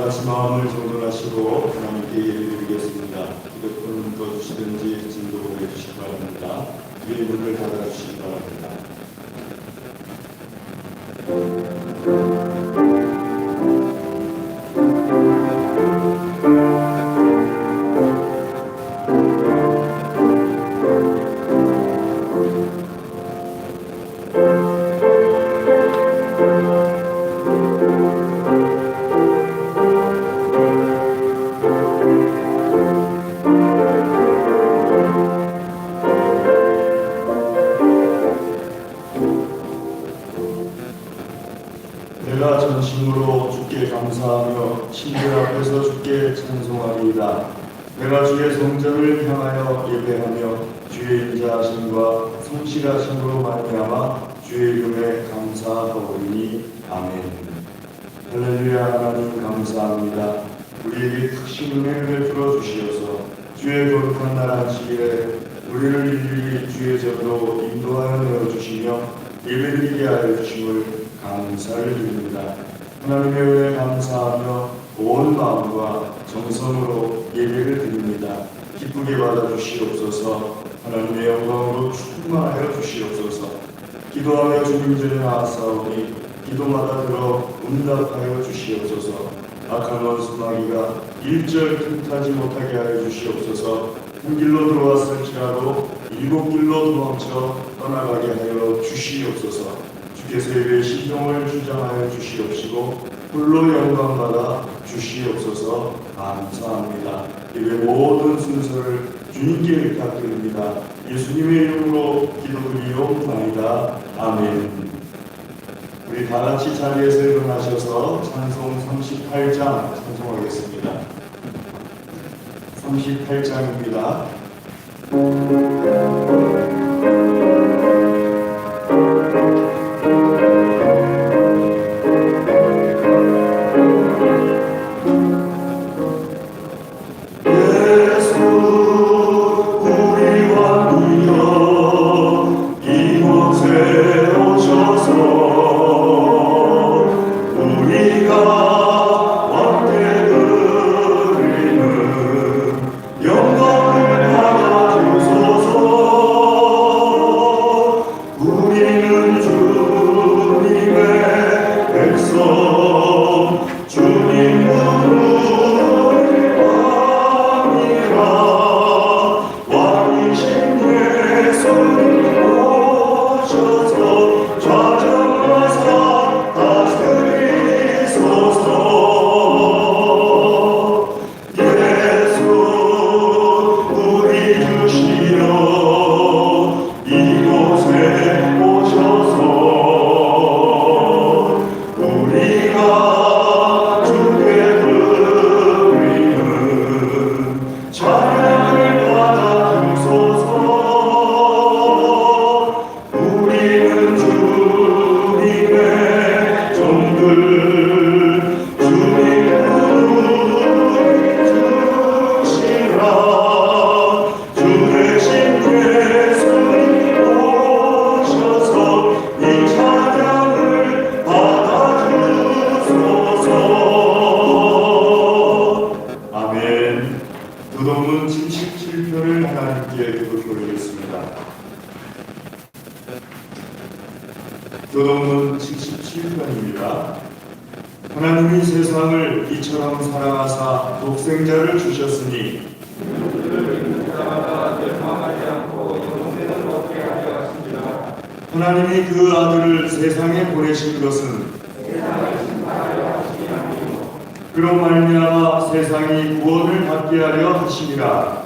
같이 마음을 정돈하시고 하나님께 예배드리겠습니다. 기도문을 꺼주시든지 진도를 해주시기 바랍니다. 위의 문을 닫아주시기 바랍니다. 내가 전심으로 주께 감사하며 신들 앞에서 주께 찬송하리이다. 내가 주의 성전을 향하여 예배하며 주의 인자하심과 성실하심으로 말미암아 주의 이름에 감사하오리니 아멘. 할렐루야. 하나님 감사합니다. 우리에게 크신 은혜를 베풀어 주시어서 주의 거룩한 날 안식일에 우리를 일일이 주의 전으로 인도하여 내어주시며 예배드리게 하여 주심을 감사를 드립니다. 하나님의 은혜에 감사하며 온 마음과 정성으로 예배를 드립니다. 기쁘게 받아주시옵소서. 하나님의 영광으로 충만하여 주시옵소서. 기도하며 주님 전에 나아싸우니 기도마다 들어 응답하여 주시옵소서. 악한 원수 마귀가 일절 틈타지 못하게 하여 주시옵소서. 한 길로 들어왔을지라도 일곱 길로 도망쳐 떠나가게 하여 주시옵소서. 주께서 예배의 신종을 주장하여 주시옵시고 홀로 영광받아 주시옵소서. 감사합니다. 예배 모든 순서를 주님께 부탁드립니다. 예수님의 이름으로 기도드리옵나이다. 아멘. 우리 다같이 자리에서 일어나셔서 찬송 38장 찬송하겠습니다. 38장입니다. 교동문 77편을 하나님께 기도드리겠습니다. 교동문 77편입니다. 하나님이 세상을 이처럼 사랑하사 독생자를 주셨으니 하나님이 그 아들을 세상에 보내신 것은 그로 말미암아 세상이 구원을 받게 하려 하심이라.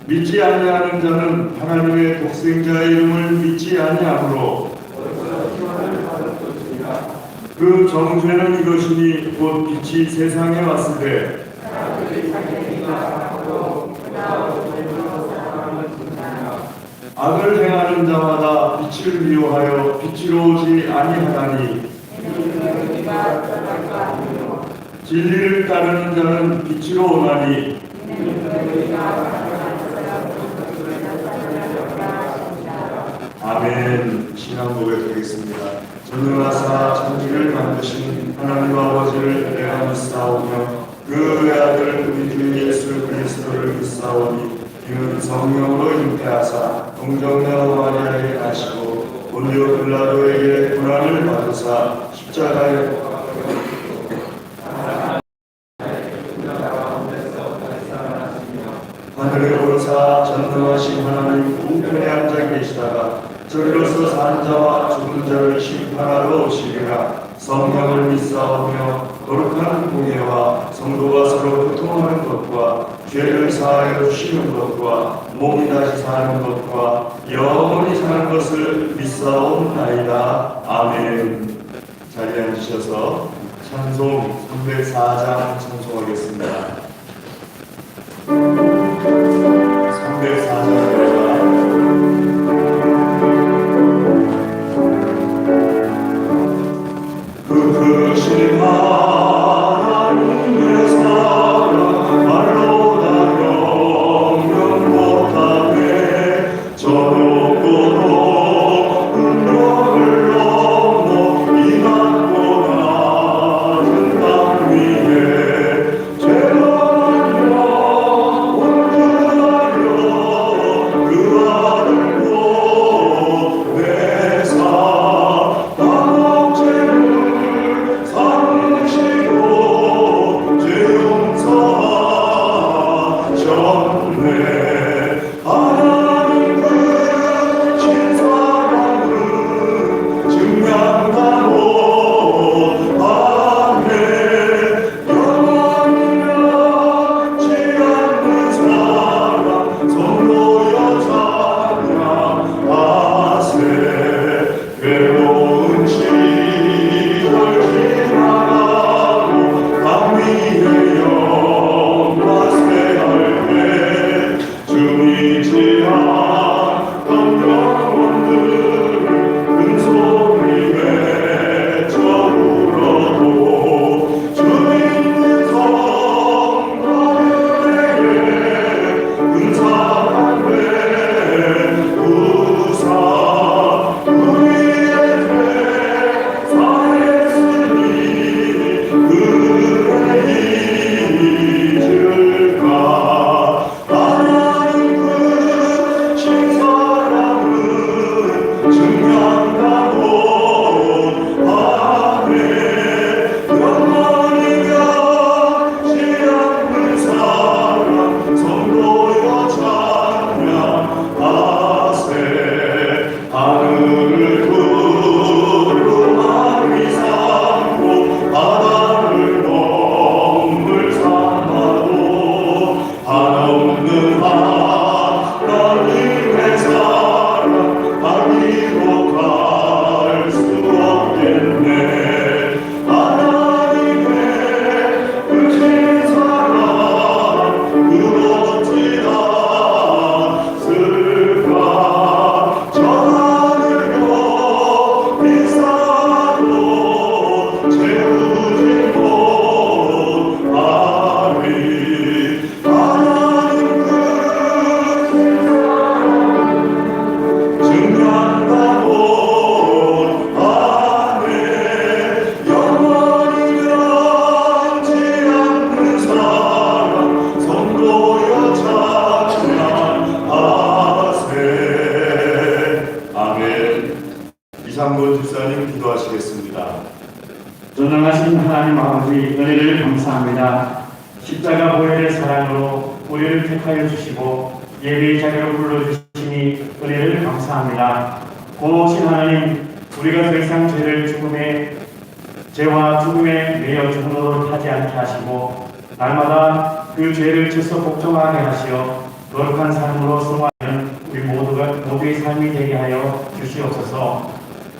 믿지 아니하는 자는 하나님의 독생자의 이름을 믿지 아니하므로 그 정죄는 이것이니 곧 빛이 세상에 왔을 때 악을 행하는 자마다 빛을 미워하여 빛으로 오지 아니하나니 진리를 따르는 자는 빛으로 오나니 아멘. 신앙 고백하겠습니다. 전능하사 천지를 만드신 하나님 아버지를 내가 믿사오며 그 외아들 우리 주 예수 그리스도를 믿사오니 이는 성령으로 잉태하사 동정녀 마리아에게 나시고 본디오 빌라도에게 고난을 받으사 십자가에 하늘에 오르사 전능하신 하나님 우편에 앉아 계시다가 저리로서 사는 자와 죽은 자를 심판하러 오시리라. 성령을 믿사오며 거룩한 공예와 성도가 서로 교통하는 것과 죄를 사하여 주시는 것과 몸이 다시 사는 것과 영원히 사는 것을 믿사옵나이다. 아멘. 자리에 앉으셔서 찬송 304장 찬송하겠습니다. 304장입니다. 그 크신 하나님의 사랑 말로 다 영영 못하네. 저 높고도 운명을 넘어 이 낮고 낮은 땅 위에 죄만여 온전하여 그 아들로 내사 이상돈 집사님 기도하시겠습니다. 전능하신 하나님 아버지 은혜를 감사합니다. 십자가 보혈의 사랑으로 우리를 택하여 주시고 예배의 자리로 불러주시니 은혜를 감사합니다. 고우신 하나님, 우리가 더 이상 죄와 죽음에 매여 죽노릇 하지 않게 하시고 날마다 그 죄를 지서 복종하게 하시어 거룩한 삶으로 승화하는 우리 모두의 삶이 되게 하여 주시옵소서.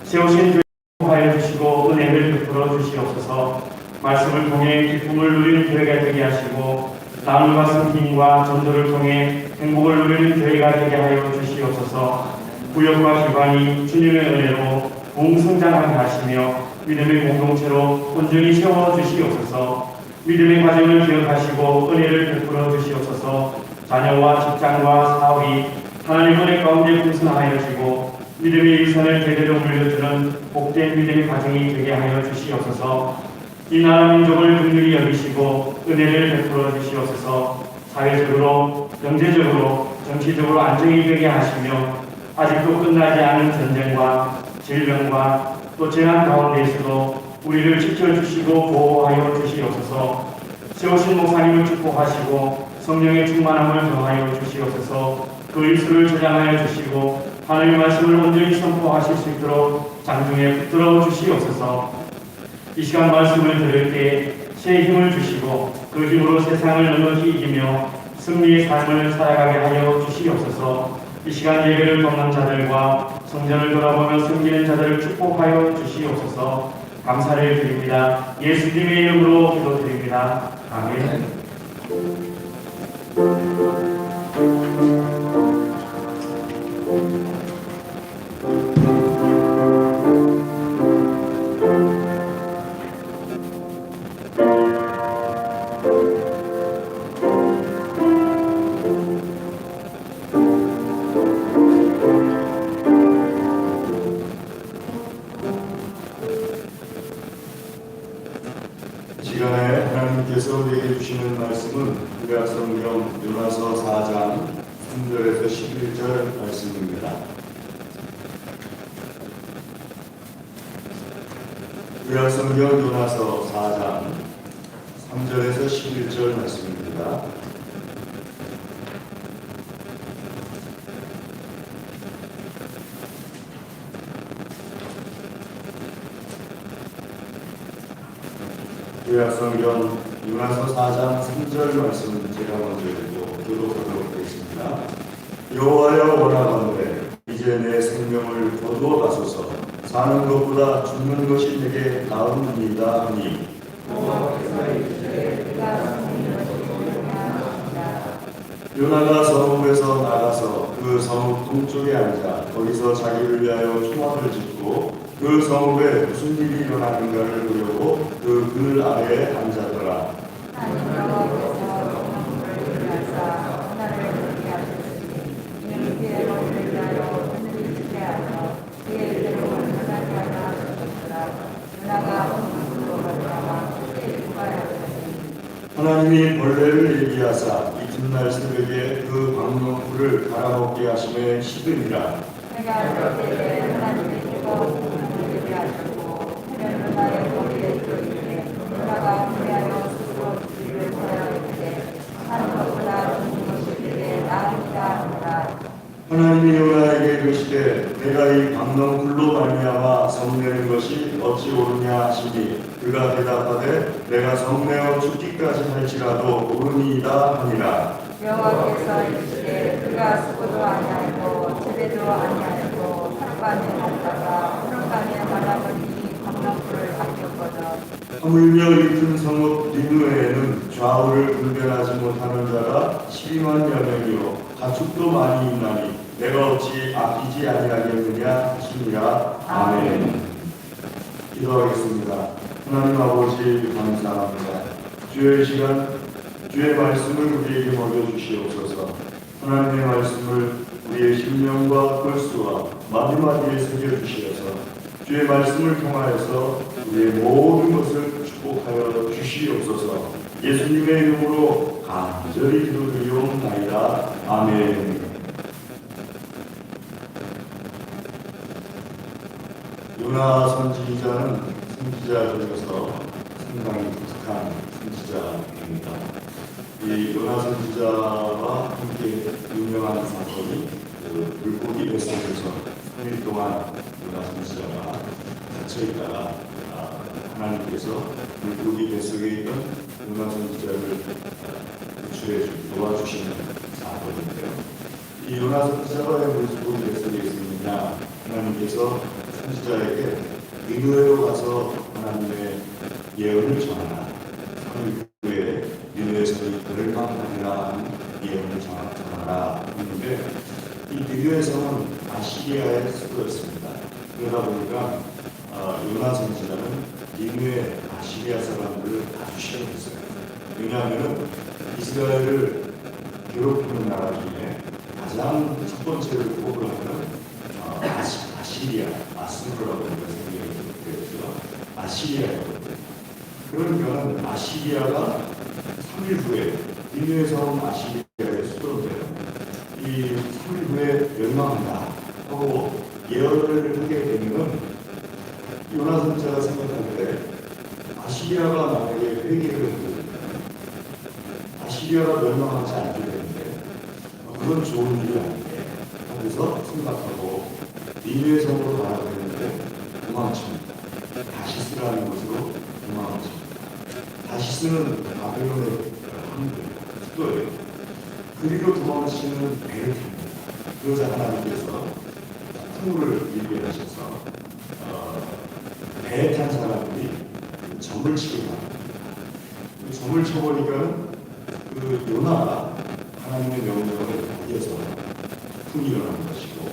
세우신 교회 하여 주시고 은혜를 베풀어 주시옵소서. 말씀을 통해 기쁨을 누리는 교회가 되게 하시고 나눔과 섬김과 전도를 통해 행복을 누리는 교회가 되게 하여 주시옵소서. 구역과 기관이 주님의 은혜로 공성장하게 하시며 믿음의 공동체로 온전히 세워 주시옵소서. 믿음의 과정을 기억하시고 은혜를 베풀어 주시옵소서. 자녀와 직장과 사업이 하나님 은혜 가운데 풍성하여지고 믿음의 유산을 대대로 물려주는 복된 믿음의 가정이 되게 하여 주시옵소서. 이 나라 민족을 긍휼히 여기시고 은혜를 베풀어 주시옵소서. 사회적으로, 경제적으로, 정치적으로 안정이 되게 하시며 아직도 끝나지 않은 전쟁과 질병과 또 재난 가운데에서도 우리를 지켜주시고 보호하여 주시옵소서. 세우신 목사님을 축복하시고 성령의 충만함을 더하여 주시옵소서. 그 입술을 저장하여 주시고 하나님의 말씀을 온전히 선포하실 수 있도록 장중에 붙들어 주시옵소서. 이 시간 말씀을 들을 때 새 힘을 주시고 그 힘으로 세상을 넉넉히 이기며 승리의 삶을 살아가게 하여 주시옵소서. 이 시간 예배를 돕는 자들과 성전을 돌아보며 섬기는 자들을 축복하여 주시옵소서. 감사를 드립니다. 예수님의 이름으로 기도드립니다. 아멘. 시간에 하나님께서 우리에게 주시는 말씀은 구약성경 요나서 4장 3절에서 11절 말씀입니다. 구약성경 요나서 4장 3절에서 11절 말씀입니다. 구약성경 요나서 4장 3절 말씀 제가 먼저 읽고 교독하도록 하겠습니다. 여호와여 원하건대 이제 내 생명을 거두어 가소서. 사는 것보다 죽는 것이 내게 나음이니이다 하니 요나가 성읍에서 나가서 그 성읍 동쪽에 앉아 거기서 자기를 위하여 초막을 짓고 그 성읍에 무슨 일이 일어나는가를 보려고 그 그늘 아래에 앉았더라. 하나님이 벌레를 예비하사 이튿날 새벽에 그 광명불을 갈아먹게 하심에 시드니라. 하나님이 요나에게 이르시되 내가 이 광명불로 말미암아 성내는 것이 어찌 옳으냐 하시니 그가 대답하되 내가 성내어 죽기까지 할지라도 옳으니이다 하니라. 여호와께서 이르시되 그가 수고도 아니하고 제대도 아니하고 삭반에 갔다가 푸른밤에 말라버리니 광명불을 아꼈거든. 하물며 이 큰 성읍 니느웨에는 좌우를 분별하지 못하는 자가 12만여 명이요 가축도 많이 있나니 내가 어찌 아끼지 아니하겠느냐 하시니라. 아멘. 기도하겠습니다. 하나님 아버지 감사합니다. 주의 시간 주의 말씀을 우리에게 먹여주시옵소서. 하나님의 말씀을 우리의 심령과 골수와 마디마디에 새겨주시어서 주의 말씀을 통하여서 우리의 모든 것을 축복하여 주시옵소서. 예수님의 이름으로 간절히 기도드리옵나이다. 아멘. 요나 선지자는 선지자 중에서 상당히 독특한 선지자입니다. 이 요나 선지자와 함께 유명한 사건이 물고기 뱃속에서 3일 동안 요나 선지자가 갇혀있다가 하나님께서 물고기 뱃속에 있던 요나 선지자를 구출해 도와주시는 사건인데요. 이 요나 선지자가 왜 물고기 뱃속에 있느냐? 하나님께서 선지자에게 니느웨로 가서 하나님의 예언을 전하라. 3일 후에 니느웨에서 멸망하리라 하는 예언을 전하라 했는데 이 니느웨 성은 아시리아의 수도였습니다. 그러다 보니까 요나 선지자는 니느웨 아시리아 사람들을 아주 싫어했어요. 왜냐하면 이스라엘을 괴롭히는 나라 중에 가장 첫 번째를 꼽으라면 아수르라고 우리가 생각했죠. 아시리아였거든요. 그러니까 아시리아가 3일 후에 니느웨에서 온 아시리아의 수도인데요. 이 3일 후에 멸망한다 하고 예언을 하게 되면 요나 선자가 생각할 때 아시리아가 나에게 회개를 해주는 아시리아가 멸망하지 않게 되는데 그건 좋은 일이 아닌데 하면서 생각하고 니느웨 성으로 가야 되는데 도망칩니다. 다시스라는 곳으로 도망칩니다. 다시스는 바벨론의 수도예요. 그리로 도망치는 배를 탑니다. 그러자 하나님께서 풍물을 일게 하셔서 배에 탄 사람들이 점을 치게 합니다. 점을 쳐보니까 그 요나가 하나님의 명령을 어겨서 풍이 일어나는 것이고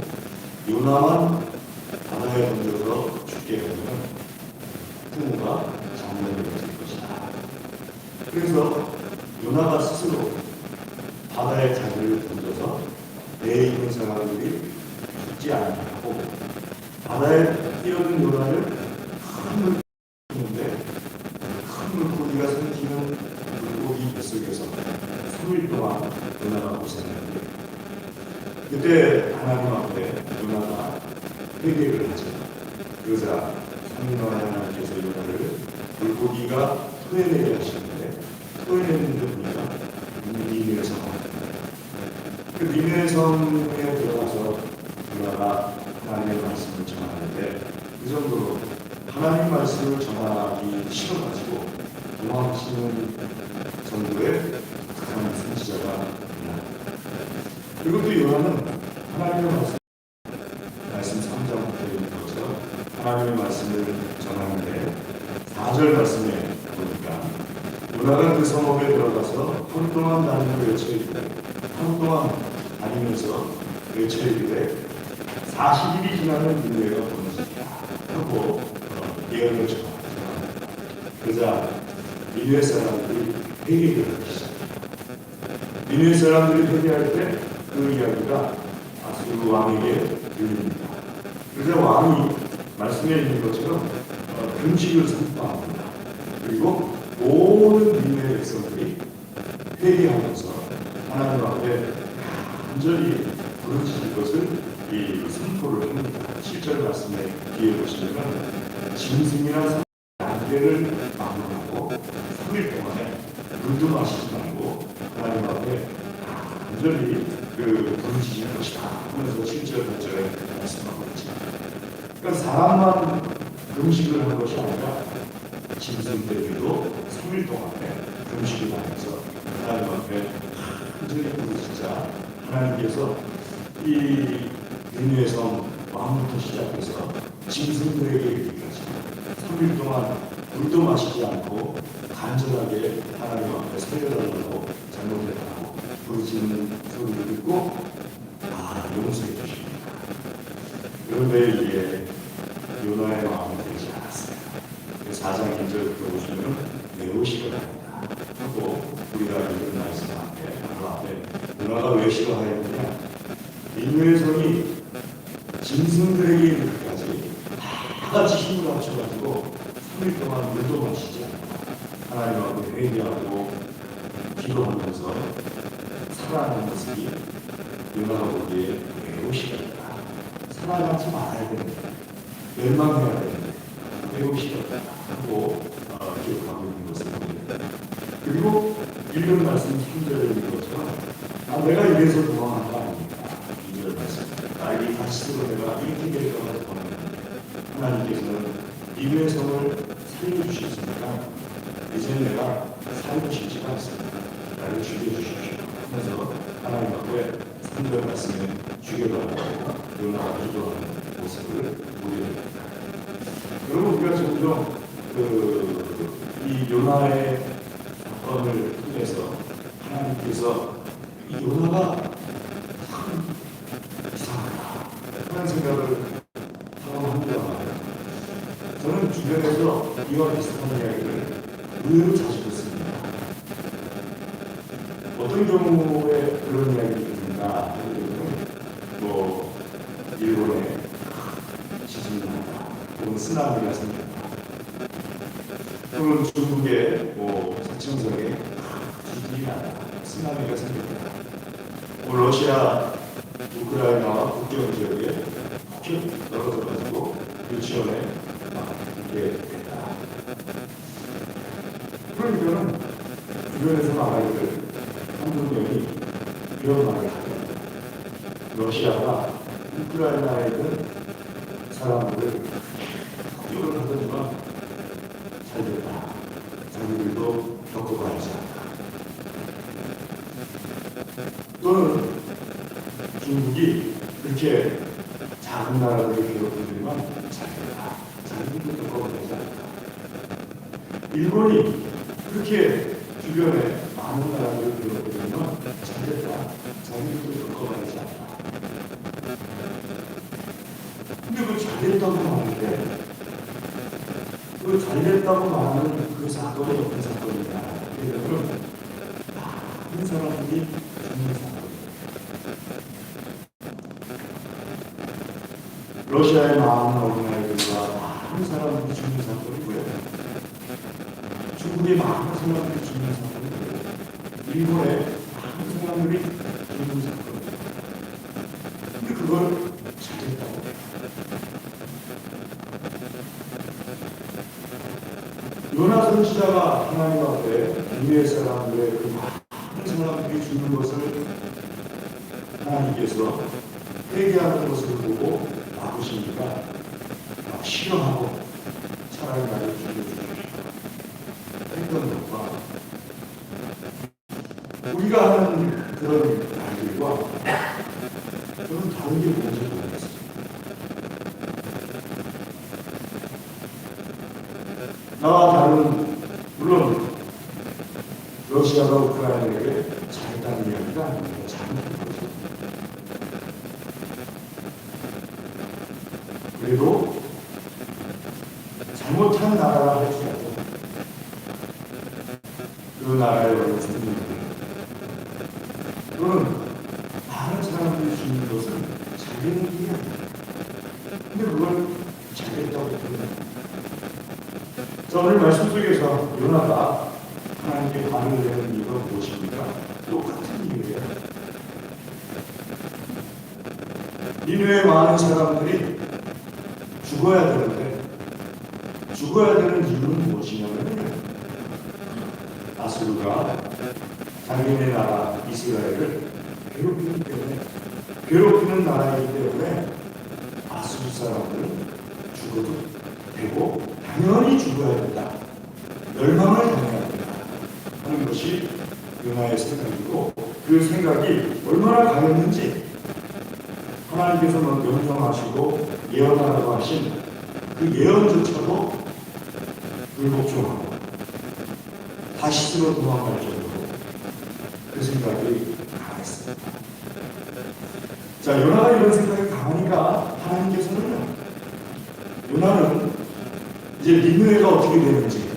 요나만 바다에 던져서 죽게 하면 풍우가 정면을 칠 것이다. 그래서 요나가 스스로 바다에 자기를 던져서 배에 있는 사람들이 죽지 않게 하고 바다에 뛰어든 요나를 큰 물고기인데 큰 물고기가 삼키는 물고기 뱃속에서 3일 동안 요나가 고생했는데 그때 하나님 앞에 요나가 회개를 하죠. 그러자 성령의 하나님께서 요나를 물고기가 토해내게 하시는데 토해내는데 보니까 니느웨 성. 그 니느웨 성에 들어가서 요나가 하나님의 말씀을 전하는데 그 정도로 하나님 말씀을 전하기 싫어가지고 도망치는 정도의 극한 선지자가 있나. 그리고 또 요나는 하나님의 말씀 3장부터 있는 것처럼 하나님의 말씀을 전하는데 4절 말씀에 보니까 요나가 그 성읍에 들어가서 하루 동안 다니며 외쳐이르되 하루 동안 다니면서 외쳐이르되 40일이 지나면 니느웨가 무너지리라 하고 예언을 전합니다. 그러자 니느웨 사람들이 회개를 하기 시작합니다. 니느웨 사람들이 회개할 때 그 이야기가 아수르 왕에게 들립니다. 그러자 왕이 말씀해 있는 것처럼 금식을 선포합니다. 그리고 모든 니느웨 백성들이 회개하면서 하나님 앞에 간절히 부르짖을 것을 이 선포를 합니다. 7절 말씀에 뒤에 보시면 짐승이나 양떼를 막론하고 3일 동안에 물도 마시지 말고 하나님 앞에 간절히 부르짖을 것이다 하면서 7절 8절에 말씀하고 있죠. 그러니까 사람만 금식을 한 것이 아니라 짐승들도 3일 동안에 금식을 하면서 하나님 앞에 간절히 부르짖자 하나님께서 이 니느웨 성 왕부터 시작해서 짐승들에게 이르기까지 3일 동안 물도 마시지 않고 간절하게 하나님 앞에 살려달라고 잘못했다고 부르짖는 소리를 듣고 용서해 주십니다. 그런데 이게 요나의 마음이 되지 않았어요. 4장 1절부터 보시면 매우 싫어합니다 하고 우리가 읽은 말씀 앞에 바로 앞에 요나가 왜 싫어하였느냐, 니느웨 성이 짐승들에게 이르기까지 다 같이 힘을 합쳐가지고 3일 동안 물도 마시지 않고 하나님 앞에 회개하고 기도하면서 살아가는 모습이 요나가 보기에 매우 싫었다. 살아가지 말아야 되는데 멸망해야 되는데 매우 싫었다 하고 기억하고 있는 것을 보입니다. 그리고 읽은 말씀 3절에 있는 것처럼 내가 이래서 도망한 거 아닙니까? 2절 말씀 나에게 다시스로 내가 이렇게 될까 봐 도망했는데 하나님께서는 니느웨 성을 살려주셨으니까 이제 내가 살고 싶지가 않습니다. 나를 죽여주십시오 하면서 하나님 앞에 3절 말씀에 죽여달라고 요나가 기도하는 모습을 보게 됩니다. 여러분, 우리가 종종 이 요나의 사건을 통해서 하나님께서 이 요나가 참 이상하다 하는 생각을 하고 합니다. 저는 주변에서 이와 비슷한 이야기를 의외로 자주 듣습니다. 어떤 경우에 그런 이야기를 듣는가 하면 일본의 지진이 난다. 혹은 쓰나미가 생긴다. 또는 중국의 서청성에 지진이 난다. 쓰나미가 생긴다. 러시아, 우크라이나와 국경 지역에 푹 떨어져가지고 유치원에 막 있게 됐다. 그러니까는 주변에서 말하기를 한국령이 이런 말을 하더라고요. 러시아가 우크라이나에 있는 사람들을 학교를 하더니만 잘 됐다. 자기들도 겪어봐야지 않다. 또는 중국이 그렇게 작은 나라들을 괴롭히지만 잘 됐다. 자기들도 겪어봐야지 않다. 일본이 그렇게 주변에 많은 나라들을 괴롭히지만 잘 됐다. 자기들도 겪어봐야지 않다. 근데 그 잘됐다고 하는데 그 잘됐다고 말하는 그 사건이 어떤 사건이냐? 그러면 많은 사람들이 죽는 사건. 러시아의 많은 어린아이들과 많은 사람들이 죽는 사건이고요. 중국의 많은 사람들이 죽는 사건이고요. 일본의 많은 사람들이 죽는 사건. 근데 그걸 잘했다고. 요나 선지자가 하나님 앞에 위의 사람들의 그 많은 사람들이 죽는 것을 하나님께서 회개하는 것을 보고 나오시니까 싫어하고 차라리 나를 죽여주십시오 했던 것과 우리가 하는 그런 말들과 저는 다른 게 뭔지 모르겠어요. 나와 다른 물론 러시아가 우크라이나에게 잘했다는 이야기가 아닙니다. 잘못한 거죠. 그래도 잘못한 나라라 할지라도 그 나라의 어린 생명들 또는 많은 사람들이 죽는 것은 잘되는 일이 아닙니다. 근데 그걸 잘했다고 표현합니다. 자, 오늘 말씀 속에서 요나가 하나님께 반응을 내는 이유가 무엇입니까? 똑같은 이유예요. 니느웨의 많은 사람들이 죽어야 되는데 죽어야 되는 이유는 무엇이냐면 아수르가 자기네 나라 이스라엘을 괴롭히기 때문에 괴롭히는 나라이기 때문에 아수르 사람들은 죽어도 되고 당연히 죽어야 된다. 멸망을 당해야 된다. 하는 것이 요나의 생각이고 그 생각이 얼마나 강했는지 하나님께서 명령하시고 예언하라고 하신 그 예언조차도 불복종하고 다시스로 도망갈 정도로 그 생각이 강했습니다. 자, 요나가 이런 생각이 강하니까 하나님께서는요, 요나는 이제 니느웨가 어떻게 되는지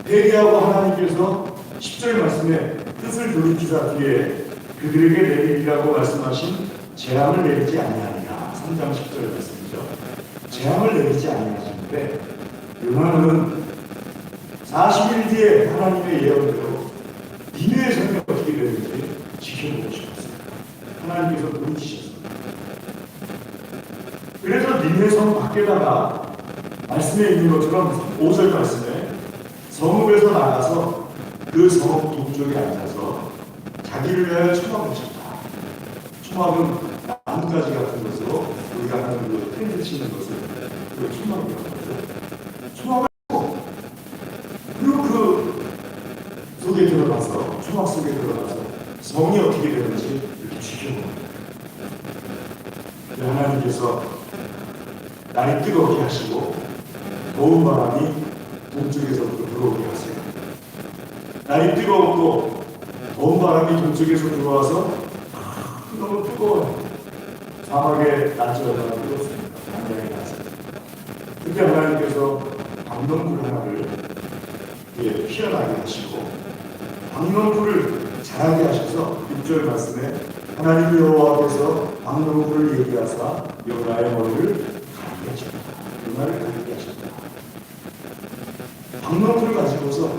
회개하고 하나님께서 10절 말씀에 뜻을 돌이키사 뒤에 그들에게 내리리라고 말씀하신 재앙을 내리지 아니하리라. 3장 10절 말씀이죠. 재앙을 내리지 아니하시는데 요나는 40일 뒤에 하나님의 예언대로 니느웨 성이 어떻게 되는지 지켜보고 싶었습니다. 하나님께서 보여주셨습니다. 그래서 니느웨 성 밖에다가 말씀에 있는 것처럼 5절 말씀에 성읍에서 나가서 그 성읍 동쪽에 앉아서 자기를 위하여 초막을 쳤다. 초막은 나뭇가지 같은 것으로 우리가 하는 그 텐트 치는 것을 그 초막이라고 하죠. 초막을 치고 그리고 그 속에 들어가서 초막 속에 들어가서 성이 어떻게 되는지 이렇게 지켜봅니다. 하나님께서 날이 뜨겁게 하시고 더운 바람이 동쪽에서부터 들어오게 하세요. 날이 뜨겁고 더운 바람이 동쪽에서 들어와서 너무 뜨거워요. 사막에 낮이 얼마나 뜨겁습니까? 굉장히 낮습니다. 그때 하나님께서 방명불 하나를 피어나게 하시고 방명불을 자라게 하셔서 6절 말씀에 하나님 여호와께서 박농풀을 얘기하사 요나의 머리를 가리게 하셨다. 요나를 가리게 하셨다. 박농풀을 가지고서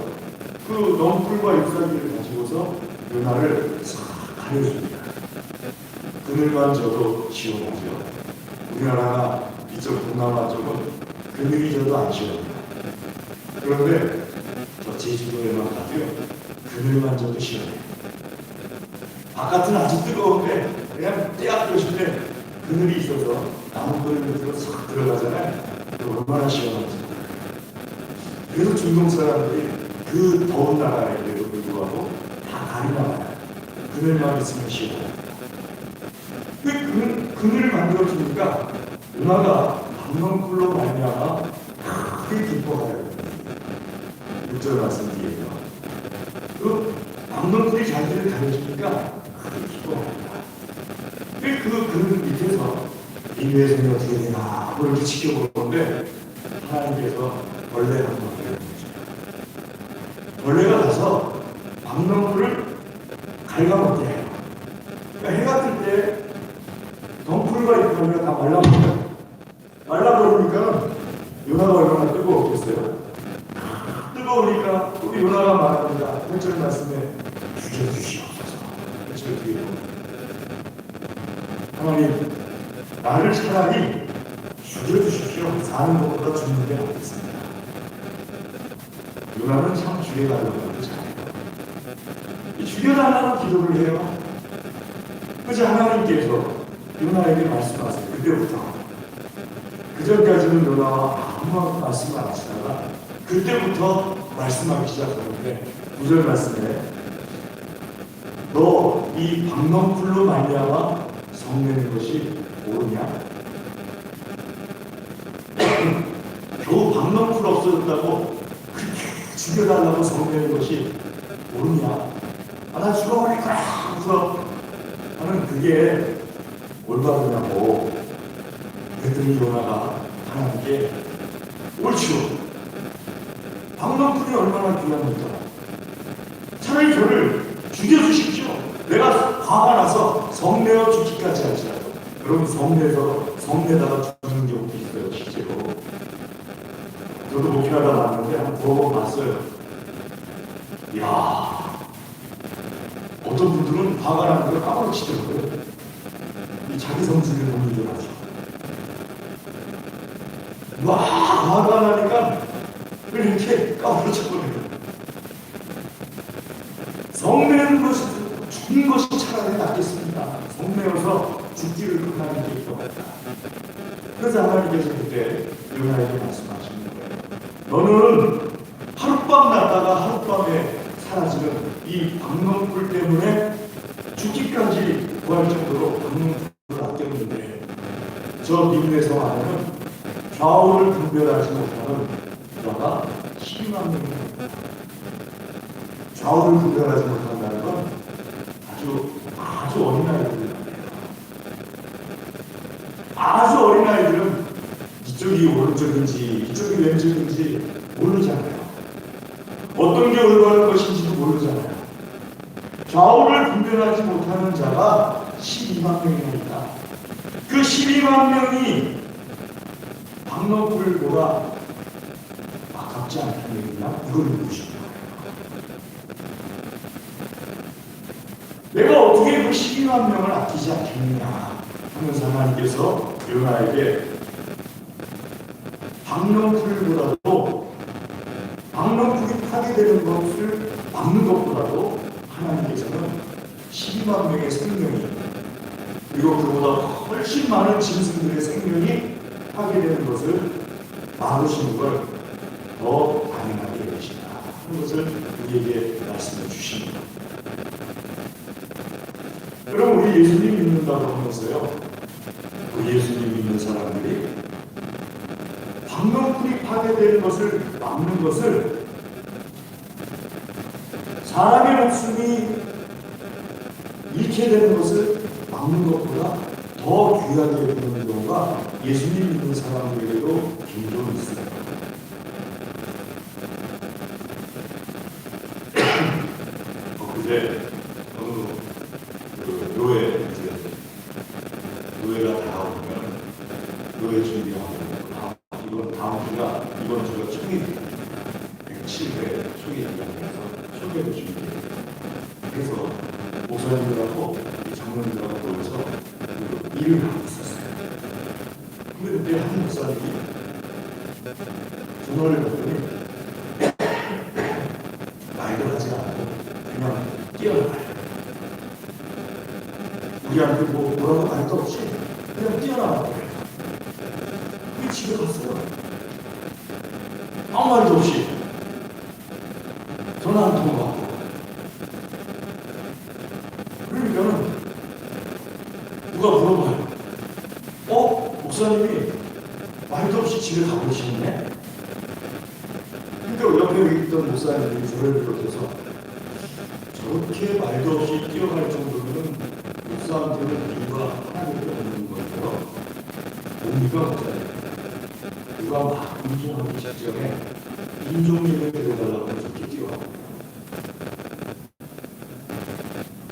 그 넝풀과 잎사귀를 가지고서 요나를 싹 가려줍니다. 그늘만 져도 시원하죠. 우리나라가 이쪽 동남아 쪽은 그늘이 져도 안 시원해요. 그런데 저 제주도에만 가도요, 그늘만 져도 시원해요. 바깥은 아주 뜨거운데 그냥 떼약볕일 때 그늘이 있어서 나무 그늘 밑으로 싹 들어가잖아요. 얼마나 시원한지. 그래서 중동 사람들이 그 더운 나라에도 불구하고 다 가리나 봐요. 그늘만 있으면 시원해요. 그늘을 만들어주니까 은하가 박농풀로 말미암아 크게 기뻐하여요. 6절 말씀 뒤에요. 그 박농풀이 자기를 가려주니까 크게 기뻐합니다. 그 그늘 밑에서 인류의 생이 어떻게 되나 그걸 지켜보는데 하나님께서 벌레가 한번 보여주죠. 벌레가 가서 박농풀을 갉아먹게 해요. 그러니까 해가 뜰 때 덩풀과 잎사귀가 다 말라버려요. 말라버리니까 요나가 얼마나 뜨거웠겠어요. 뜨거우니까 우리 요나가 말합니다. 8절 말씀에 죽여주시옵소서. 8절 뒤에 하나님, 나를 차라리 죽여주십시오. 사는 것보다 죽는 게 낫겠습니다. 요나는 참 죽여달라고 잘해요. 죽여달라고 기도를 해요. 그래서 하나님께서 요나에게 말씀하세요. 그때부터. 그전까지는 요나와 아무 말씀 안 하시다가 그때부터 말씀하기 시작하는데 9절 말씀에 너 이 박농풀로 말미암아 성내는 것이 옳으냐? 겨우 박농풀 없어졌다고 그렇게 죽여달라고 성내는 것이 옳으냐? 나 죽어버릴 거야! 하면서 하는 그게 올바르냐고. 그랬더니 요나가 하나님께 옳지요. 박농풀이 얼마나 귀합니까? 차라리 저를 죽여주십시오. 내가 화가 나서 성내어 죽기까지 할지라도. 여러분 성내다가 죽는 경우도 있어요. 실제로. 저도 목회하다 왔는데 한 2번 봤어요. 이야, 어떤 분들은 화가 나는 걸 까무러치더라고요. 이 자기 성질을 못 이겨가지고. 와, 화가 나니까 이렇게 까무러쳐버려요. 성내는 것이, 죽는 것이 차라리 낫겠습니다. 성내어서 죽기를 하나님께 기도한다. 그래서 하나님께서 그때 요나에게 말씀하시는 거예요. 너는 하룻밤 났다가 하룻밤에 사라지는 이 박농풀 때문에 죽기까지 구할 정도로 박농풀을 아꼈는데 저 니느웨성 안에는 좌우를 분별하지 못하는 자가 12만 명입니다. 좌우를 분별하지 못한다는 건 아주 어린아이들이에요. 아주 어린아이들은 이쪽이 오른쪽인지 이쪽이 왼쪽인지 모르잖아요. 어떤 게 올바른 것인지도 모르잖아요. 좌우를 분별하지 못하는 자가 12만 명이니까 그 12만 명이 박농풀보다 아깝지 않다는 얘기냐? 이걸 묻고 싶어요. 내가 어떻게 그 12만 명을 아끼지 않겠느냐 하면서 하나님께서 요나에게 박농풀보다도 박농풀이 파괴되는 것을 막는 것보다도 하나님께서는 12만 명의 생명이 그리고 그보다 훨씬 많은 짐승들의 생명이 파괴되는 것을 막으시는 걸 더 가능하게 해주신다 하는 것을 우리에게 말씀해 주십니다. 그럼 우리 예수님 믿는다고 하면서요, 우리 예수님 믿는 사람들이 박농풀이 파괴되는 것을 막는 것을 사람의 목숨이 잃게 되는 것을 막는 것보다 더 귀하게 여기는 경우가 예수님 믿는 사람들에게도 종종 있습니다. 어제 어느 교회 장로님들하고 모여서 그 일을 하고 있었어요. 근데 그때 한 목사님이 전화를 받더니 말도 하지 않고 그냥 뛰어나가요. 우리한테 뭐라고 말도 없이 그냥 뛰어나갔어요. 우리 집에 갔어요. 아무 말도 없이 전화 한 통 받고. 그러니까는 누가 물어봐요. 목사님이 말도 없이 집에 가고 계시네? 그러니까 옆에 있던 목사님이 저를 비롯해서 저렇게 말도 없이 뛰어갈 정도면 목사한테는 이유가 하나밖에 없는 거예요. 뭡니까 목사님? 누가 막 운동하기 직전에 인종예배를 드려달라고 저렇게 뛰어가고.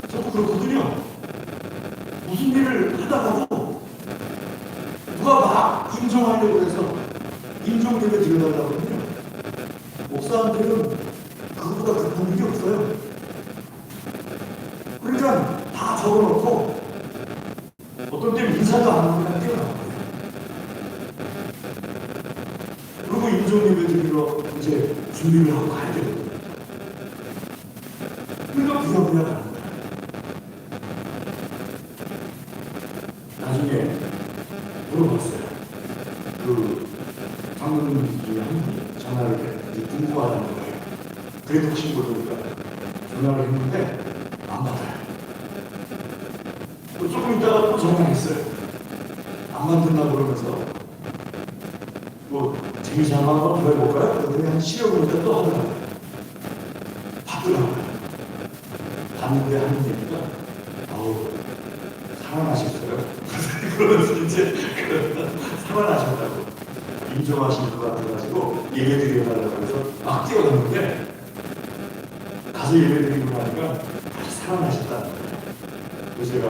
저도 그렇거든요. 무슨 일을 하다가도 누가 막 인정하려고 해서 인종예배 드려달라고 하면 목사한테는 그거보다 급한 일이 없어요. 그러니까 다 적어놓고 어떤 때는 인사도 안 하고 그냥 뛰어나가요. 그리고 인종예배 드리러 이제 준비를 하고 가야 되거든요. 그러니까 부랴부랴 가는 거예요. 나중에 물어봤어요. 그 장로님 중에 한 분이 전화를 해 궁금하다는 거예요. 그래도 혹시 모르니까 전화를 했는데 안 받아요. 조금 있다가 또 전화했어요. 안 받는다고 그러면서 재미삼아 한번 더 해볼까요? 그러더니 한 10여 분 있다 또 하더라고요. 받더라고요. 받는데 하는 얘기가 살아나셨어요? 그러면서 이제 살아나셨다고 인정하신 것 같아가지고 예배드리려고 해서 막 뛰어갔는데 가서 예배드리고 나니까 다시 살아나셨다는 거예요. 그래서 제가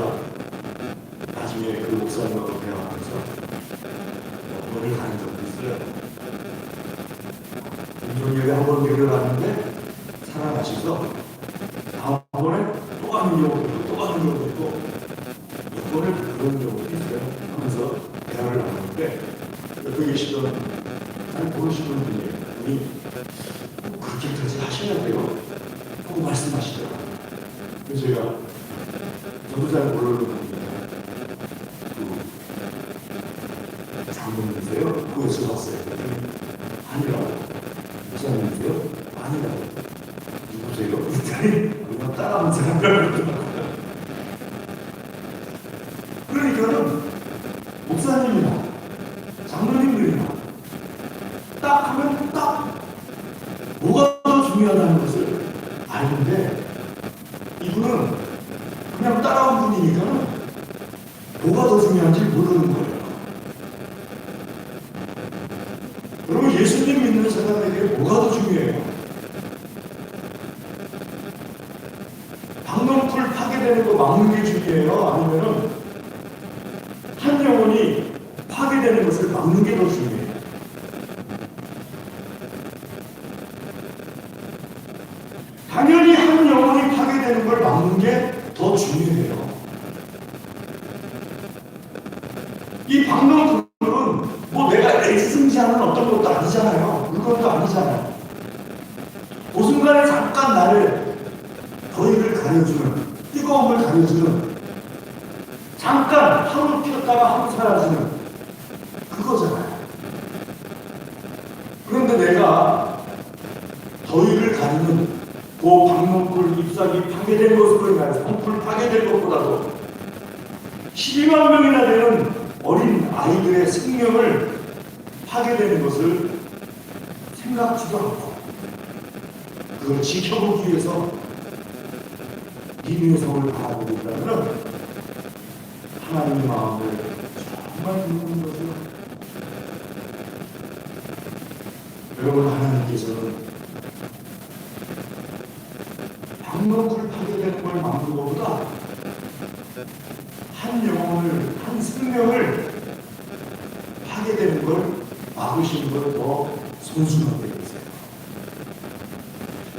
나중에 그 목사님하고 대화하면서 오늘 가는 적도 있어요. 인종예배 한번 데려갔는데 살아나셔서 다음번에 또 가는 경우도 있고 또 가는 경우도 있고 이번에 그런 경우도 있어요 하면서 대화를 나누는데 옆에 계시던 잘 모르시는 분이 그렇게까지 하셔야 돼요 하고 말씀하시더라고요. 그래서 제가 저도 잘 모르는 분입니다. 그 장로님이세요? 그거 왔어요. 아니라고. 목사님이세요? 아니라고. 누구세요? 그냥 따라하는 사람들. 그러니까는 목사님이나 장로님들이나 딱 하면 딱 뭐가 더 중요하다는 것을 아는데 이분은 그냥 따라온 분이니까는 뭐가 더 중요한지 모르는 거예요. 여러분 예수님 믿는 사람에게 뭐가 더 중요해요? 방명풀 파괴되는 거 막는 게 중요해요? 아니면은 한 영혼이 파괴되는 것을 막는 게 더 중요해요? 당연히 한 영혼이 파괴되는 걸 막는 게 더 중요해요. 이 방명풀은 뭐 내가 애지중지하는 어떤 것도 아니잖아요. 물건도 아니잖아요. 그 순간에 잠깐 나를 더위를 가려주는, 뜨거움을 가려주는, 잠깐 하루 폈다가 하루 사라지는 그거잖아요. 그런데 내가 더위를 가리는 그 방명풀 잎사귀 파괴된 것으로 인하여 성풀 파괴된 것보다도 12만 명이나 되는 어린 아이들의 생명을 파괴되는 것을 생각지도 않고 그걸 지켜보기 위해서 믿음의 성을 바라보고 있다면 하나님의 마음을 정말 모르는 거죠. 여러분 하나님께서는 방명풀 파괴되는 걸 막는 것보다 한 영혼을, 한 생명을 파괴되는 걸 막으시는 걸 더 손순하게 되세요.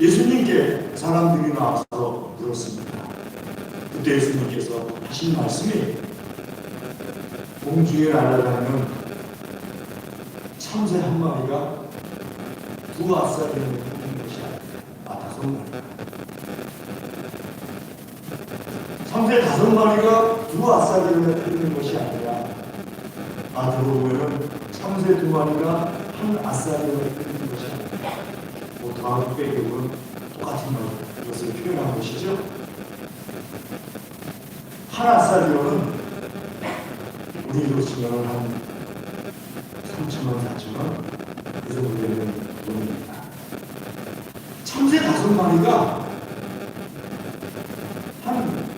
예수님께 사람들이 나와서 물었습니다. 그때 예수님께서 하신 말씀이 공중에 날아다니는 참새 한 마리가 두 아싸리를 뽑는 것이 아니라 다섯 마리가 참새 다섯 마리가 두 아싸리를 뽑는 것이 아니라 들어보면은 참새 두 마리가 한 아싸리를 뽑는 것이 아니라 뭐 더하기 빼기는 똑같은 것을 표현한 것이죠. 한 아싸리로는 우리로 치면 한 3천원, 4천원 그 정도 되는 돈입니다. 참새 다섯 마리가 한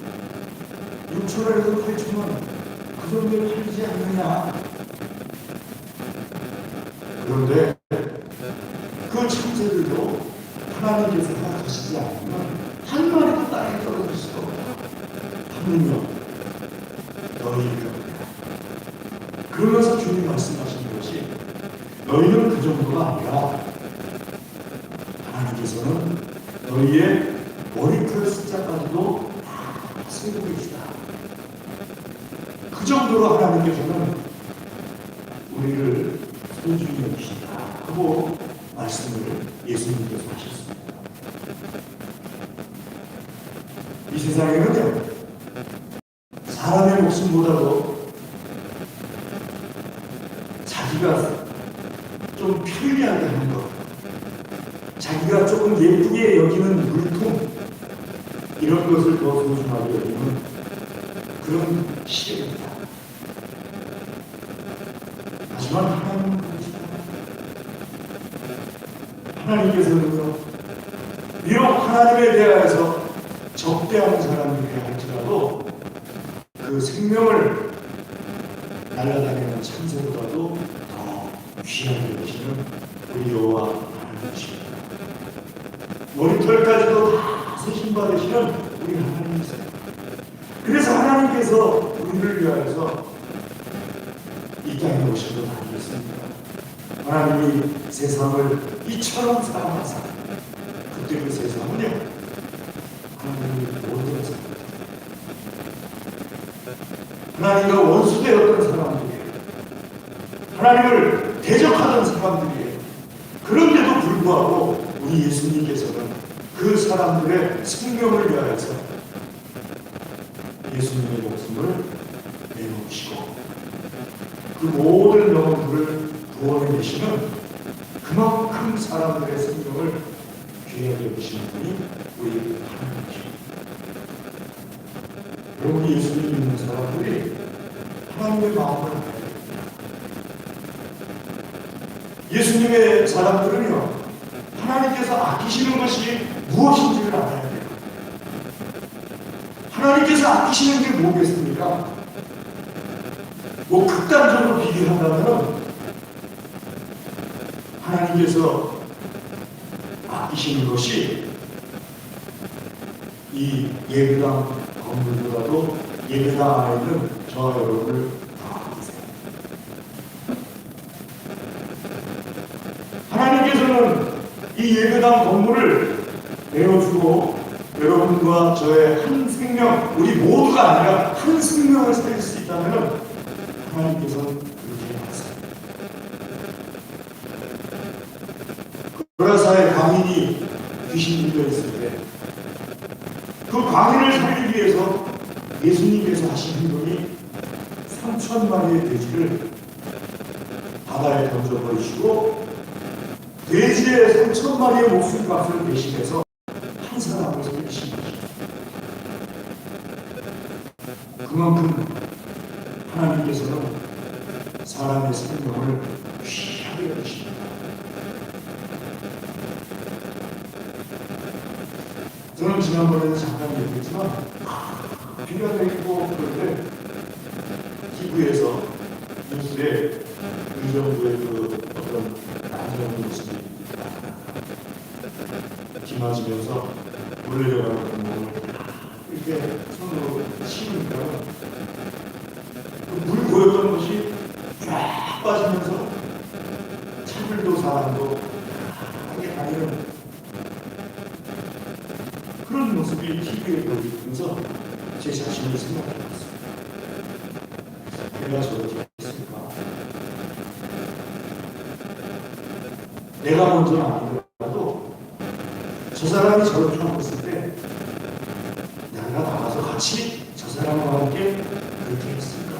6천원에서 8천원 그 정도에 팔리지 않느냐. 그런데 그 참새들도 하나님께서 허락하시지 않으면 한 마리도 땅에 떨어질 수가 없다. 하느냐 너희가 그러면서 주님 말씀하시는 것이 너희는 그 정도가 아니라 하나님께서는 너희의 머리털 숫자까지도 다 세고 계시다. 그 정도로 하나님께서는 우리를 소중히 여기신다 하고 말씀을 예수님께서 하셨습니다. 이 세상에는요, 사람의 목숨보다도 자기가 좀 편리하게 하는 것, 자기가 조금 예쁘게 여기는 물품, 이런 것을 더 소중하게 여기는 그런 시대입니다. 하지만 하나님은 그렇지 않아요. 하나님께서는요, 비록 하나님에 대하여서 적대하는 사람이라 할지라도 그 생명을 날아다니는 참새보다도 더 귀하게 여기시는 우리 여호와 하나님이십니다. 머리털까지도 다 세신받으시는 우리 하나님이세요. 그래서 하나님께서 우리를 위하여서 이 땅에 오신 것 아니겠습니까? 하나님이 세상을 이처럼 사랑하사 그때 그 세상은요, 하나님이 모든 사람, 하나님과 원수되었던 사람들이에요. 하나님을 대적하던 사람들이에요. 그런데도 불구하고 우리 예수님께서는 그 사람들의 생명을 위하여서 예수님의 목숨을 내놓으시고 그 모든 영혼들을 구원해내시는 그만큼 사람들의 생명을 귀하게 여기시는 분이 우리 하나님이십니다. 여러분, 예수님 믿는 사람들이 하나님의 마음을 알아야 됩니다. 예수님의 사람들은요, 하나님께서 아끼시는 것이 무엇인지를 알아야 돼요. 하나님께서 아끼시는 게 뭐겠습니까? 뭐 극단적으로 비교한다면 하나님께서 아끼시는 것이 이 예배당 건물보다도 예배당 안에 있는 저와 여러분을 더 아끼세요. 하나님께서는 이 예배당 건물을 내어주고 여러분과 저의 한 생명, 우리 모두가 아니라 한 생명을 살릴 수 있다면 하나님께서는 그렇게 하세요. 고라사의 광인이 귀신 들려 있을 때 그 광인을 살리기 위해서 예수님께서 하신 행동이 3,000마리의 돼지를 바다에 던져버리시고 돼지의 3,000마리의 목숨값을 대신해서 한 사람을 살리신 것입니다. 그만큼 하나님께서는 사람의 생명을 귀하게 여기십니다. 저는 지난번에도 잠깐 얘기했지만 비가 내리고 그럴 때 TV에서 뉴스에 이 정부의 그 어떤 안전 모습이 비 맞으면서 물려가는 몸을 이렇게 손으로 치우니까 그 물 고였던 것이 쫙 빠지면서 차들도 사람도 하게 다니는 그런 모습이 TV에 보이면서 제 자신을 생각해봤어요. 내가 저렇게 했을까? 내가 먼저는 아니더라도 저 사람이 저렇게 하고 있을 때 내가 나가서 같이 저 사람과 함께 그렇게 했을까?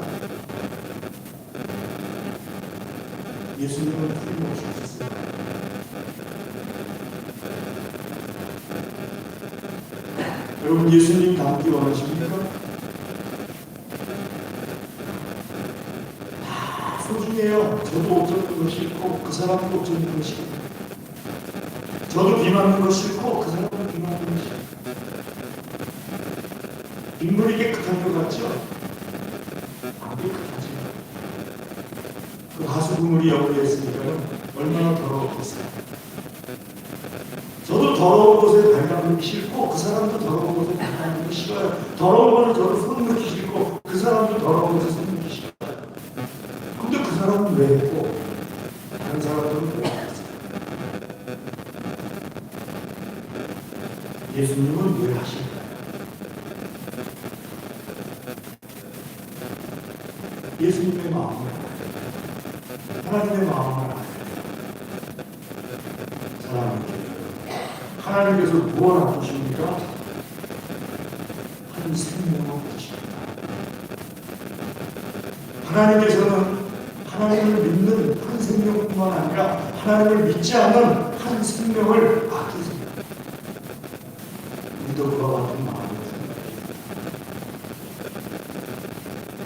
예수님은 틀림없이 하셨어요. 여러분, 예수님 닮기 원하십니까? 다 소중해요. 저도 옷 젖는 거 싫고 그 사람도 옷 젖는 거 싫고, 저도 비 맞는 거 싫고 그 사람도 비 맞는 거 싫고. 빗물이 깨끗한 것 같죠? 안 깨끗하죠. 그 하수구물이 여기에 있으니까 얼마나 더러웠겠어요. 저도 더러운 곳에 발 담그기 싫고 그 사람도 더러운 곳에 발 담그기 싫어요. 더러운 거는 저도 손 넣기 싫고 그 사람도 더러운 곳에 손 넣기 싫어요. 근데 그 사람은 왜 했고 다른 사람들은 왜 안 했어요? 예수님은 왜 하실까요? 예수님의 마음을 알아요. 하나님의 마음을 알아요. 사랑합니다. 하나님께서 무엇을 아프십니까? 한 생명을 아프십니다. 하나님께서는 하나님을 믿는 한 생명뿐만 아니라 하나님을 믿지 않는 한 생명을 아끼세요. 우리도 그와 같은 마음을 생각해요.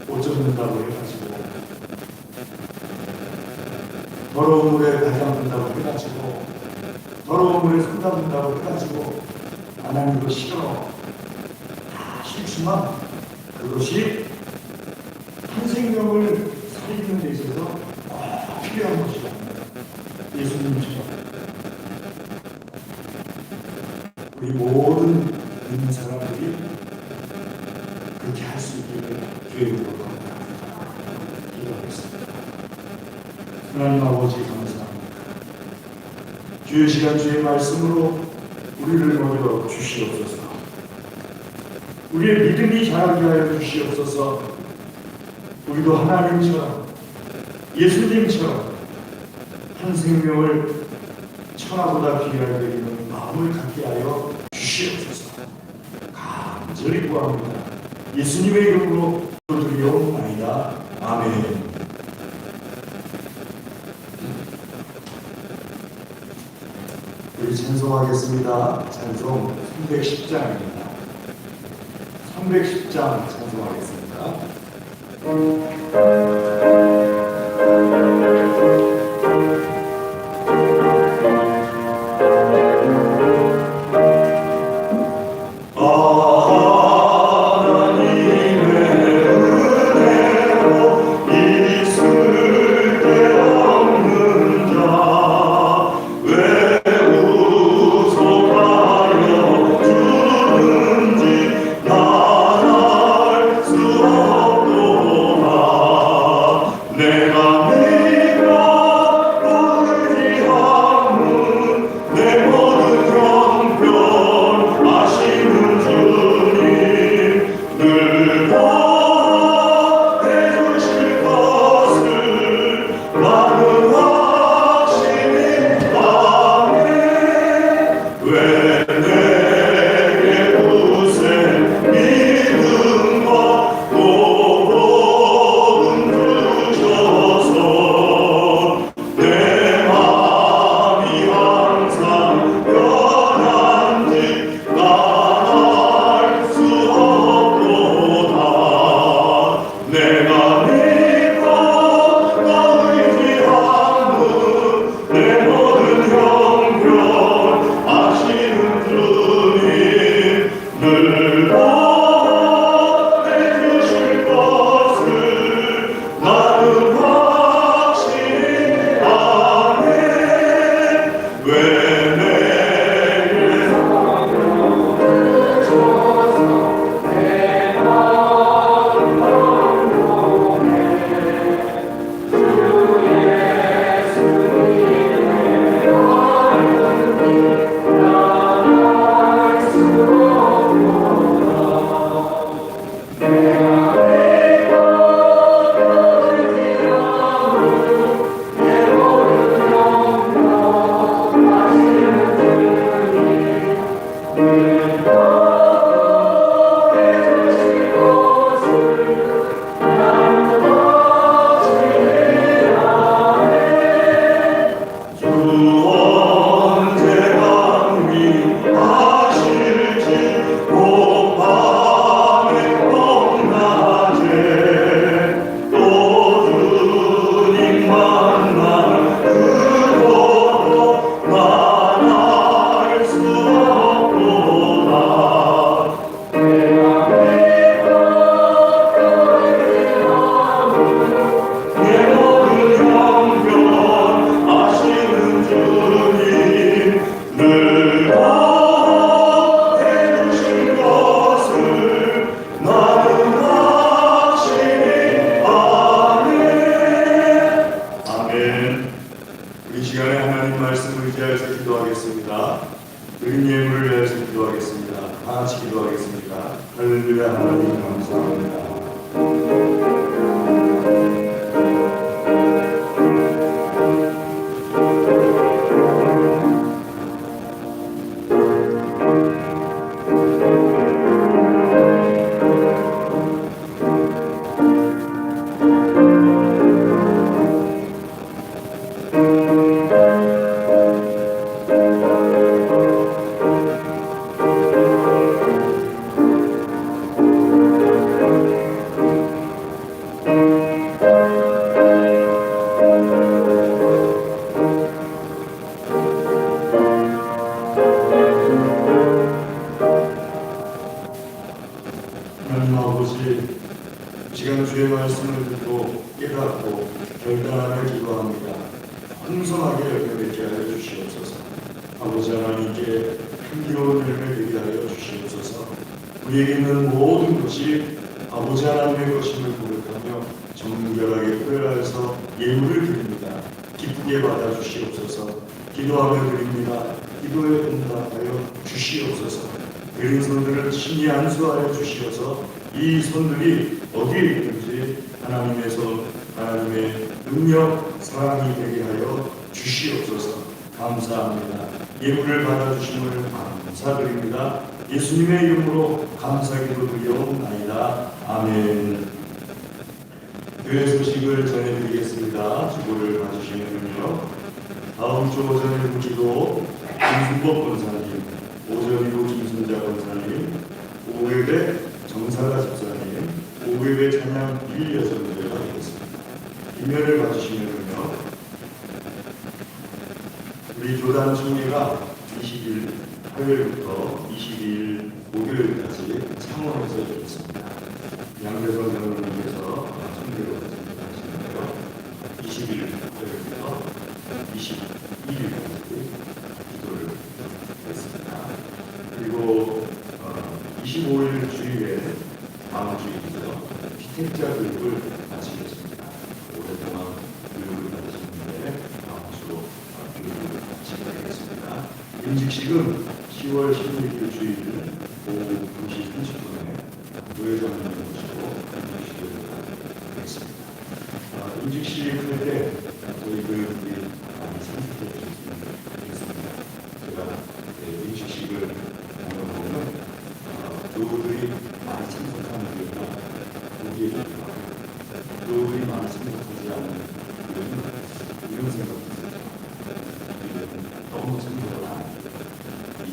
옷 젖는다고 해가지고 더러운 물에 발 담근다고 해가지고 더러운 물에 손 담근다고 해가지고 안 하는 거 싫어. 다 싫지만 그것이 한 생명을 살리는 데 있어서 꼭 필요한 것이다. 예수님처럼 우리 모든 믿는 사람들이 그렇게 할 수 있기를 주의 이름으로 기도하겠습니다. 하나님 아버지 감사합니다. 주의 시간 주의 말씀으로 우리를 먹여 주시옵소서. 우리의 믿음이 자라게 하여 주시옵소서. 우리도 하나님처럼 예수님처럼 한 생명을 천하보다 귀하게 여기는 마음을 갖게 하여 주시옵소서. 간절히 구합니다. 예수님의 이름으로 드리옵나이다. 아멘. 우리 찬송하겠습니다. 찬송 310장입니다. 310장 찬송하겠습니다. 주 시간 주의 말씀을 듣고 깨닫고 결단하며 기도합니다. 풍성하게 열매맺게 하여 주시옵소서. 아버지 하나님께 향기로운 열매 되게 하여 주시옵소서. 우리에게 있는 모든 것이 아버지 하나님의 것임을 고백하며 정결하게 표현하여서 예물을 드립니다. 기쁘게 받아주시옵소서. 기도하며 드립니다. 기도에 응답하여 주시옵소서. 드린 손들을 친히 안수하여 주시어서 이 손들이 어디에 있든지 하나님의 손, 하나님의 능력, 사랑이 되게 하여 주시옵소서. 감사합니다. 예물을 받아주심을 감사드립니다. 예수님의 이름으로 감사기도 드리옵나이다. 아멘. 교회 소식을 전해드리겠습니다. 주보를 봐주시면요. 다음 주 오전에 기도 김순법 권사님, 오전이고 김순자 권사님, 오후에 정사가 집사님, 오후에 찬양 1, 여전대가 되겠습니다. 뒷면을 봐주시면요. 우리 교단 총회가 20일 화요일부터 22일 목요일까지 창원에서 있습니다. 양대선 장로님께서 총회로 하시는데요. 20일 화요일부터 22일까지 기도를 했습니다. 그리고 25일 주일에 다음 주일이죠. 피택자 교육을 마치겠습니다. 오랫동안 교육을 받으셨는데 다음 주 교육을 마치게 되겠습니다. 임직식은 10월 16일 주일 오후 2시 30분에 노회장님을 모시고 임직식을 하겠습니다. 임직식 할때 저희들이 많이 참석해 주셨으면 좋겠습니다. 제가 임직식을 보면 교우들이 많이 참석하는 이유가 거기에 좋더라고요. 교우들이 많이 참석하지 않는 이유는 이런 생각입니다. 너무 참석을 안 해요. 이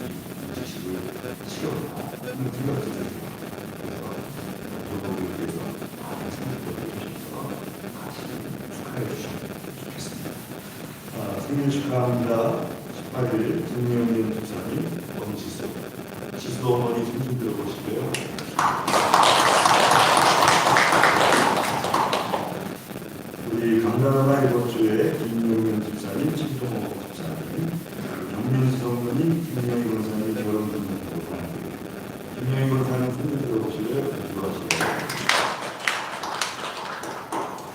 지식을 싫어한다 하는 생각이 들어요. 그래서 교우들께서 많이 참석해 주셔서 같이 축하해 주시면 좋겠습니다. 생일 축하합니다. 18일 김명민 집사님, 원지수, 지수 어머니 손좀 들어보시고요. 우리 강단하나 이번 주에 김명민 집사님, 김동호 집사님, 정민수 성도님, 김명희 권사님 결혼 기념으로 보내드립니다. 김명희 권사님 손좀 들어보시고요. 들어가시고요.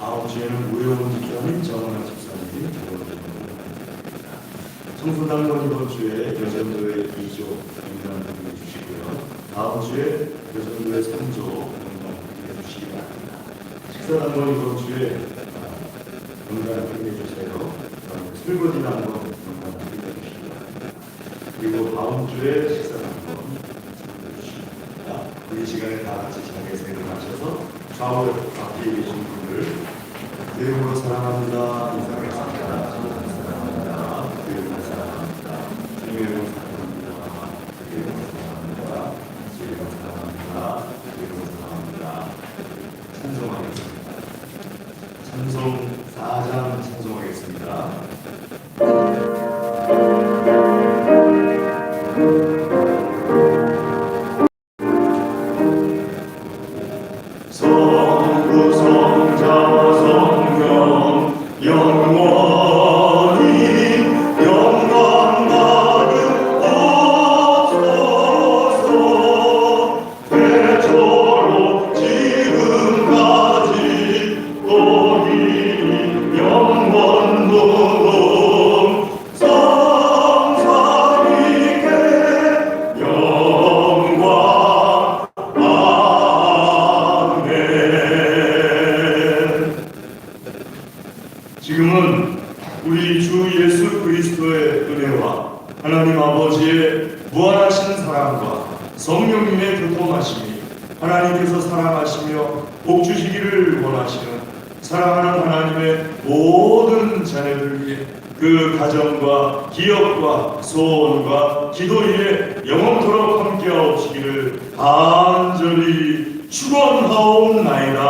다음 주에는 우영훈 집사님, 정원아 집사님 결혼 기념으로 청소당번 이번 주에 여전도의 2조 명단 보내주시고요. 다음 주에 여전도의 3조 명단 보내주시기 바랍니다. 식사당번 이번 주에 명단 보내주세요. 설거지당번 명단 보내주시기 바랍니다. 그리고 다음 주에 식사당번 보내주시기 바랍니다. 우리 시간에 다 같이 자리에서 일어나셔서 좌우 앞에 계신 분들 내용으로 사랑합니다. 인사하겠습니다. 찬송 4장 찬송하겠습니다. 성부 성자 성령 영원히 영광 받은 없소서. 태초로 지금까지 또 이 영원토록 성삼위께 영광. 지금은 우리 주 예수 그리스도의 은혜와 하나님 아버지의 무한하신 사랑과 성령님의 교통하심이 하나님께서 사랑하시며 복 주시기를 원하시는 사랑하는 하나님의 모든 자녀들 위해 그 가정과 기업과 소원과 기도 위에 영원토록 함께하옵시기를 간절히 축원하옵나이다.